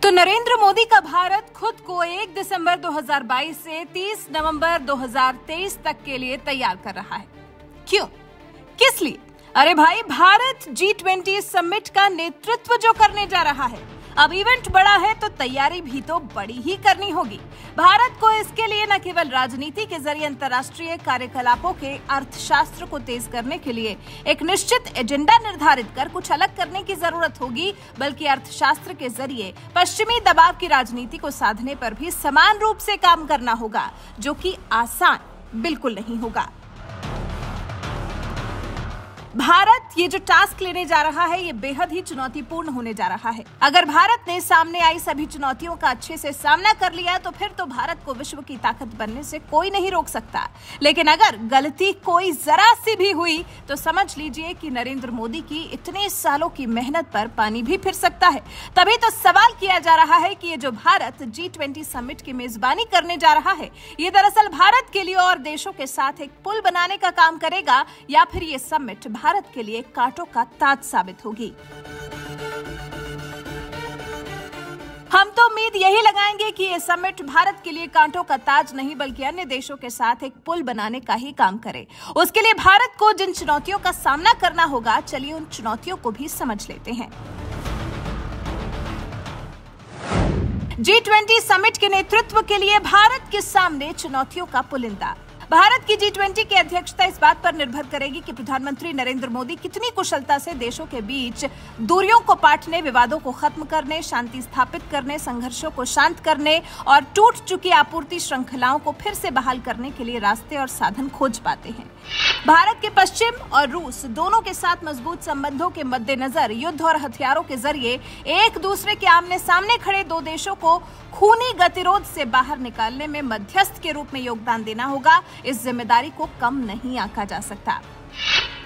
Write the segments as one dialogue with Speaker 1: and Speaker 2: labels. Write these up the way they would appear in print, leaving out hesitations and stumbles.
Speaker 1: तो नरेंद्र मोदी का भारत खुद को 1 दिसंबर 2022 से 30 नवंबर 2023 तक के लिए तैयार कर रहा है। क्यों? किस लिए? अरे भाई, भारत G20 समिट का नेतृत्व जो करने जा रहा है। अब इवेंट बड़ा है तो तैयारी भी तो बड़ी ही करनी होगी। भारत को इसके लिए न केवल राजनीति के जरिए अंतर्राष्ट्रीय कार्यकलापों के अर्थशास्त्र को तेज करने के लिए एक निश्चित एजेंडा निर्धारित कर कुछ अलग करने की जरूरत होगी, बल्कि अर्थशास्त्र के जरिए पश्चिमी दबाव की राजनीति को साधने पर भी समान रूप से काम करना होगा, जो कि आसान बिल्कुल नहीं होगा। भारत ये जो टास्क लेने जा रहा है, ये बेहद ही चुनौतीपूर्ण होने जा रहा है। अगर भारत ने सामने आई सभी चुनौतियों का अच्छे से सामना कर लिया तो फिर तो भारत को विश्व की ताकत बनने से कोई नहीं रोक सकता। लेकिन अगर गलती कोई जरा सी भी हुई तो समझ लीजिए कि नरेंद्र मोदी की इतने सालों की मेहनत पर पानी भी फिर सकता है। तभी तो सवाल किया जा रहा है कि ये जो भारत G20 समिट की मेजबानी करने जा रहा है, ये दरअसल भारत के लिए और देशों के साथ एक पुल बनाने का काम करेगा, या फिर ये समिट भारत के लिए कांटों का ताज साबित होगी। हम तो उम्मीद यही लगाएंगे कि ये समिट भारत के लिए कांटों का ताज नहीं बल्कि अन्य देशों के साथ एक पुल बनाने का ही काम करे। उसके लिए भारत को जिन चुनौतियों का सामना करना होगा, चलिए उन चुनौतियों को भी समझ लेते हैं। G20 समिट के नेतृत्व के लिए भारत के सामने चुनौतियों का पुलिंदा। भारत की G20 की अध्यक्षता इस बात पर निर्भर करेगी कि प्रधानमंत्री नरेंद्र मोदी कितनी कुशलता से देशों के बीच दूरियों को पाटने, विवादों को खत्म करने, शांति स्थापित करने, संघर्षों को शांत करने और टूट चुकी आपूर्ति श्रृंखलाओं को फिर से बहाल करने के लिए रास्ते और साधन खोज पाते हैं। भारत के पश्चिम और रूस दोनों के साथ मजबूत संबंधों के मद्देनजर युद्ध और हथियारों के जरिए एक दूसरे के आमने सामने खड़े दो देशों को खूनी गतिरोध से बाहर निकालने में मध्यस्थ के रूप में योगदान देना होगा। इस जिम्मेदारी को कम नहीं आंका जा सकता।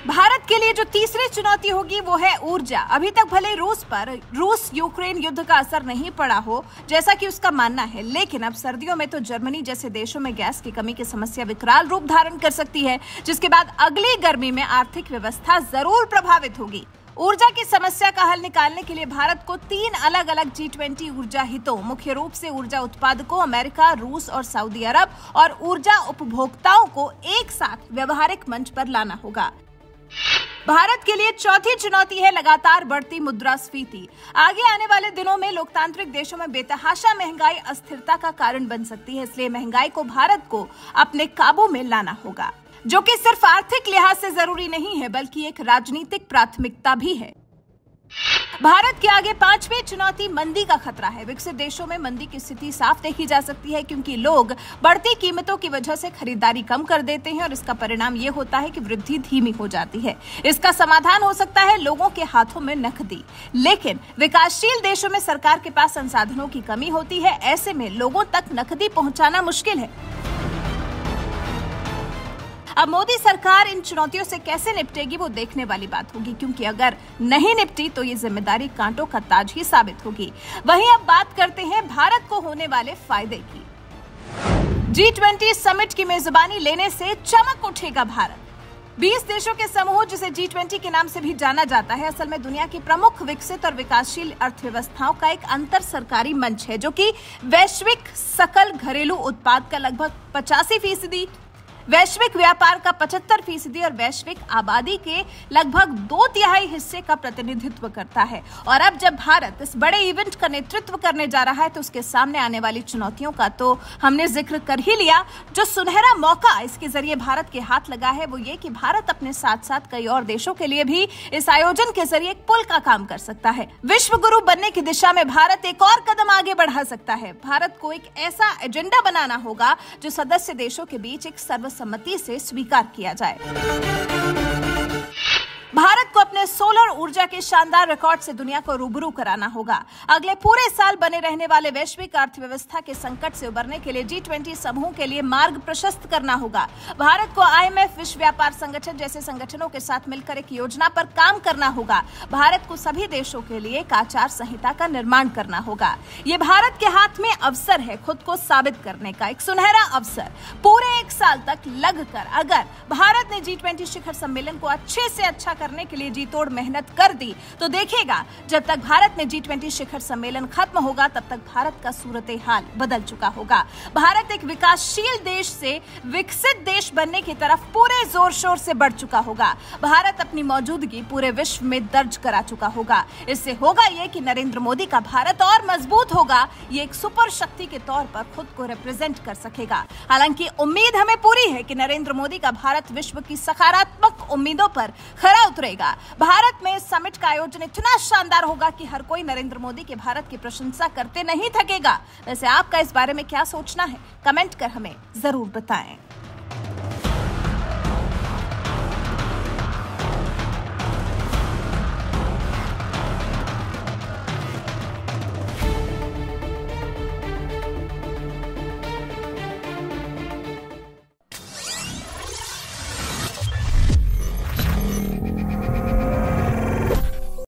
Speaker 1: भारत के लिए जो तीसरी चुनौती होगी वो है ऊर्जा। अभी तक भले रूस यूक्रेन युद्ध का असर नहीं पड़ा हो, जैसा कि उसका मानना है, लेकिन अब सर्दियों में तो जर्मनी जैसे देशों में गैस की कमी की समस्या विकराल रूप धारण कर सकती है, जिसके बाद अगली गर्मी में आर्थिक व्यवस्था जरूर प्रभावित होगी। ऊर्जा की समस्या का हल निकालने के लिए भारत को 3 अलग अलग G20 ऊर्जा हितों, मुख्य रूप से ऊर्जा उत्पादकों अमेरिका, रूस और सऊदी अरब और ऊर्जा उपभोक्ताओं को एक साथ व्यवहारिक मंच पर लाना होगा। भारत के लिए चौथी चुनौती है लगातार बढ़ती मुद्रास्फीति। आगे आने वाले दिनों में लोकतांत्रिक देशों में बेतहाशा महंगाई अस्थिरता का कारण बन सकती है, इसलिए महंगाई को भारत को अपने काबू में लाना होगा, जो कि सिर्फ आर्थिक लिहाज से जरूरी नहीं है बल्कि एक राजनीतिक प्राथमिकता भी है। भारत के आगे पांचवी चुनौती मंदी का खतरा है। विकसित देशों में मंदी की स्थिति साफ देखी जा सकती है, क्योंकि लोग बढ़ती कीमतों की वजह से खरीदारी कम कर देते हैं और इसका परिणाम ये होता है कि वृद्धि धीमी हो जाती है। इसका समाधान हो सकता है लोगों के हाथों में नकदी, लेकिन विकासशील देशों में सरकार के पास संसाधनों की कमी होती है। ऐसे में लोगों तक नकदी पहुंचाना मुश्किल है। अब मोदी सरकार इन चुनौतियों से कैसे निपटेगी वो देखने वाली बात होगी, क्योंकि अगर नहीं निपटी तो ये जिम्मेदारी कांटों का ताज ही साबित होगी। वहीं अब बात करते हैं भारत को होने वाले फायदे की। G20 समिट की मेजबानी लेने से चमक उठेगा भारत। 20 देशों के समूह, जिसे G20 के नाम से भी जाना जाता है, असल में दुनिया की प्रमुख विकसित और विकासशील अर्थव्यवस्थाओं का एक अंतर सरकारी मंच है, जो कि वैश्विक सकल घरेलू उत्पाद का लगभग 85%, वैश्विक व्यापार का 75% और वैश्विक आबादी के लगभग 2/3 हिस्से का प्रतिनिधित्व करता है। और अब जब भारत इस बड़े इवेंट का नेतृत्व करने जा रहा है तो उसके सामने आने वाली चुनौतियों का तो हमने जिक्र कर ही लिया। जो सुनहरा मौका इसके जरिए भारत के हाथ लगा है वो ये कि भारत अपने साथ साथ कई और देशों के लिए भी इस आयोजन के जरिए एक पुल का काम कर सकता है। विश्व गुरु बनने की दिशा में भारत एक और कदम आगे बढ़ा सकता है। भारत को एक ऐसा एजेंडा बनाना होगा जो सदस्य देशों के बीच एक सर्वसम्मति से स्वीकार किया जाए। भारत को अपने सोलर ऊर्जा के शानदार रिकॉर्ड से दुनिया को रूबरू कराना होगा। अगले पूरे साल बने रहने वाले वैश्विक अर्थव्यवस्था के संकट से उबरने के लिए G20 समूह के लिए मार्ग प्रशस्त करना होगा। भारत को IMF, विश्व व्यापार संगठन जैसे संगठनों के साथ मिलकर एक योजना पर काम करना होगा। भारत को सभी देशों के लिए एक आचार संहिता का निर्माण करना होगा। ये भारत के हाथ में अवसर है खुद को साबित करने का, एक सुनहरा अवसर। पूरे 1 साल तक लगकर अगर भारत ने G20 शिखर सम्मेलन को अच्छे से अच्छा करने के लिए जी तोड़ मेहनत कर दी तो देखिएगा जब तक भारत में G20 शिखर सम्मेलन खत्म होगा तब तक भारत का सूरत हाल बदल चुका होगा। भारत एक विकासशील देश से विकसित देश बनने की तरफ पूरे जोर शोर से बढ़ चुका होगा। भारत अपनी मौजूदगी पूरे विश्व में दर्ज करा चुका होगा। इससे होगा यह कि नरेंद्र मोदी का भारत और मजबूत होगा। ये एक सुपर शक्ति के तौर पर खुद को रिप्रेजेंट कर सकेगा। हालांकि उम्मीद हमें पूरी है कि नरेंद्र मोदी का भारत विश्व की सकारात्मक उम्मीदों पर खरा उतरेगा। भारत में समिट का आयोजन इतना शानदार होगा कि हर कोई नरेंद्र मोदी के भारत की प्रशंसा करते नहीं थकेगा। वैसे आपका इस बारे में क्या सोचना है, कमेंट कर हमें जरूर बताएं।